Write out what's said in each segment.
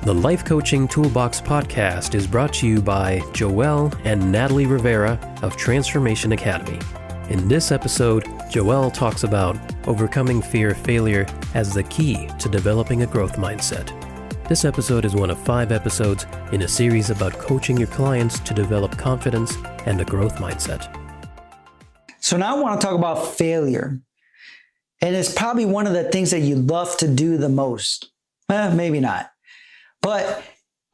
The Life Coaching Toolbox Podcast is brought to you by Joeel and Natalie Rivera of Transformation Academy. In this episode, Joeel talks about overcoming fear of failure as the key to developing a growth mindset. This episode is one of 5 episodes in a series about coaching your clients to develop confidence and a growth mindset. So now I want to talk about failure. And it's probably one of the things that you love to do the most. Maybe not. But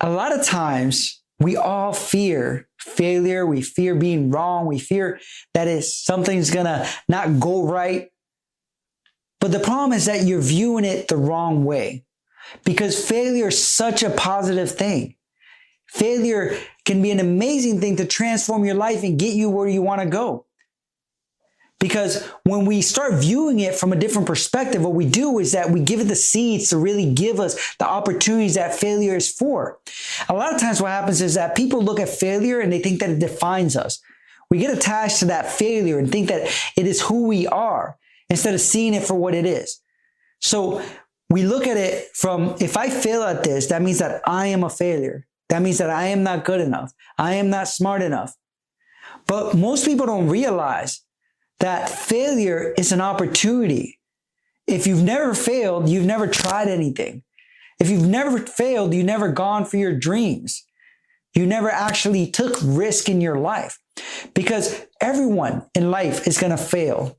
a lot of times we all fear failure. We fear being wrong. We fear that something's going to not go right. But the problem is that you're viewing it the wrong way, because failure is such a positive thing. Failure can be an amazing thing to transform your life and get you where you want to go. Because when we start viewing it from a different perspective, what we do is that we give it the seeds to really give us the opportunities that failure is for. A lot of times what happens is that people look at failure and they think that it defines us. We get attached to that failure and think that it is who we are instead of seeing it for what it is. So we look at it from, if I fail at this, that means that I am a failure. That means that I am not good enough. I am not smart enough. But most people don't realize that failure is an opportunity. If you've never failed, you've never tried anything. If you've never failed, you've never gone for your dreams. You never actually took risk in your life, because everyone in life is going to fail.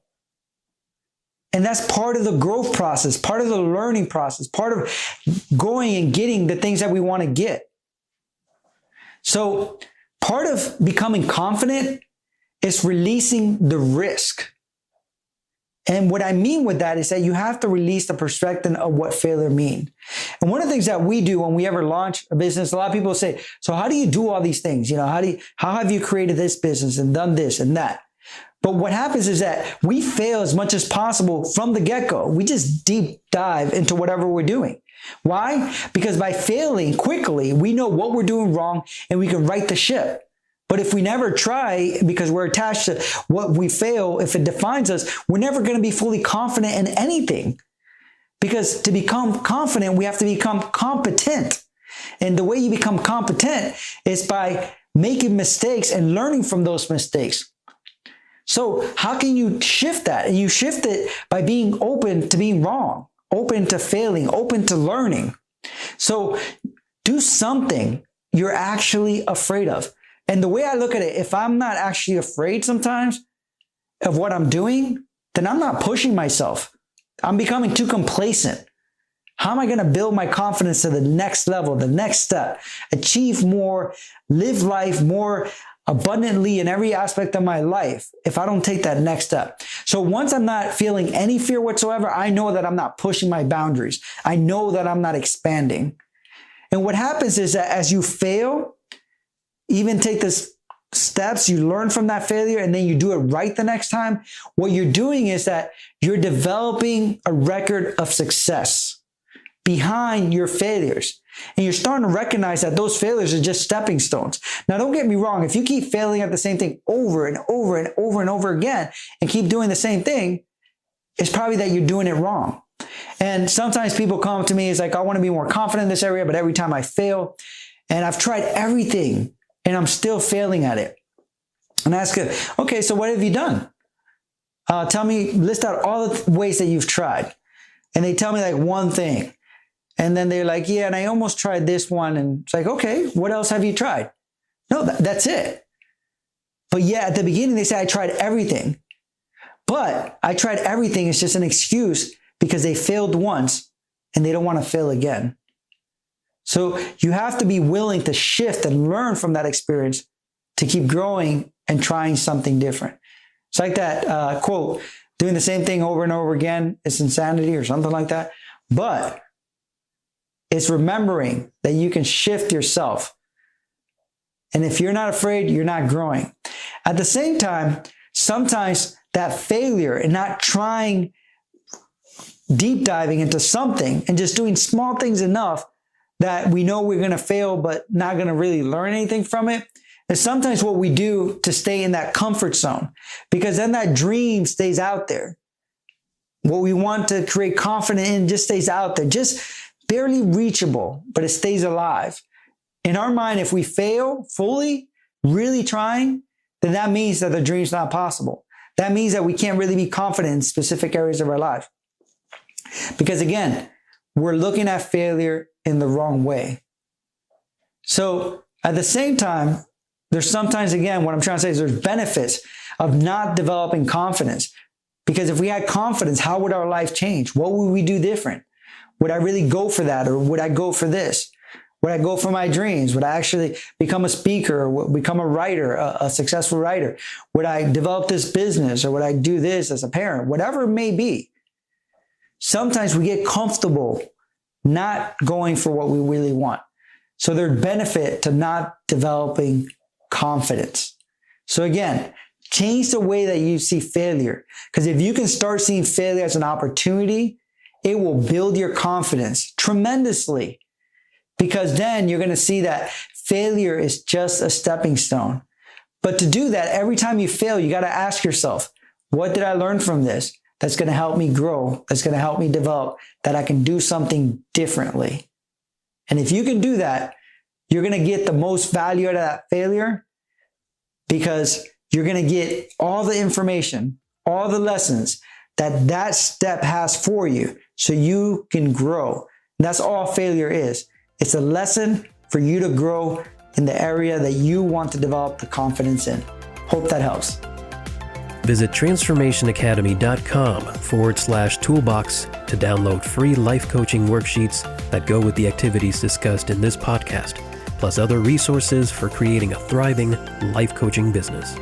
And that's part of the growth process, part of the learning process, part of going and getting the things that we want to get. So part of becoming confident is releasing the risk. And what I mean with that is that you have to release the perspective of what failure means. And one of the things that we do when we ever launch a business, a lot of people say, so how do you do all these things? How have you created this business and done this and that? But what happens is that we fail as much as possible from the get-go. We just deep dive into whatever we're doing. Why? Because by failing quickly, we know what we're doing wrong and we can right the ship. But if we never try, because we're attached to what we fail, if it defines us, we're never going to be fully confident in anything. Because to become confident, we have to become competent. And the way you become competent is by making mistakes and learning from those mistakes. So how can you shift that? And you shift it by being open to being wrong, open to failing, open to learning. So do something you're actually afraid of. And the way I look at it, if I'm not actually afraid sometimes of what I'm doing, then I'm not pushing myself. I'm becoming too complacent. How am I going to build my confidence to the next level, the next step, achieve more, live life more abundantly in every aspect of my life if I don't take that next step? So once I'm not feeling any fear whatsoever, I know that I'm not pushing my boundaries. I know that I'm not expanding. And what happens is that as you fail, even take the steps, you learn from that failure, and then you do it right the next time. What you're doing is that you're developing a record of success behind your failures. And you're starting to recognize that those failures are just stepping stones. Now, don't get me wrong. If you keep failing at the same thing over and over and over and over again and keep doing the same thing, it's probably that you're doing it wrong. And sometimes people come to me, it's like, I want to be more confident in this area, but every time I fail, and I've tried everything, and I'm still failing at it. And I ask her, okay, so what have you done? Tell me, list out all the ways that you've tried. And they tell me like one thing. And then they're like, yeah, and I almost tried this one. And it's like, okay, what else have you tried? No, that's it. But yeah, at the beginning, they say I tried everything. But I tried everything is just an excuse because they failed once and they don't want to fail again. So you have to be willing to shift and learn from that experience to keep growing and trying something different. It's like that quote, doing the same thing over and over again is insanity or something like that. But it's remembering that you can shift yourself. And if you're not afraid, you're not growing. At the same time, sometimes that failure and not trying, deep diving into something and just doing small things enough that we know we're going to fail, but not going to really learn anything from it, is sometimes what we do to stay in that comfort zone, because then that dream stays out there. What we want to create confidence in just stays out there. Just barely reachable, but it stays alive. In our mind, if we fail fully, really trying, then that means that the dream's not possible. That means that we can't really be confident in specific areas of our life. Because again, we're looking at failure in the wrong way. So at the same time, there's sometimes, again, what I'm trying to say is there's benefits of not developing confidence. Because if we had confidence, how would our life change? What would we do different? Would I really go for that? Or would I go for this? Would I go for my dreams? Would I actually become a speaker or become a writer, a successful writer? Would I develop this business or would I do this as a parent? Whatever it may be. Sometimes we get comfortable not going for what we really want. So there's benefit to not developing confidence. So again, change the way that you see failure. Because if you can start seeing failure as an opportunity, it will build your confidence tremendously. Because then you're going to see that failure is just a stepping stone. But to do that, every time you fail, you got to ask yourself, what did I learn from this that's going to help me grow, that's going to help me develop, that I can do something differently? And if you can do that, you're going to get the most value out of that failure because you're going to get all the information, all the lessons that that step has for you so you can grow. And that's all failure is. It's a lesson for you to grow in the area that you want to develop the confidence in. Hope that helps. Visit transformationacademy.com/toolbox to download free life coaching worksheets that go with the activities discussed in this podcast, plus other resources for creating a thriving life coaching business.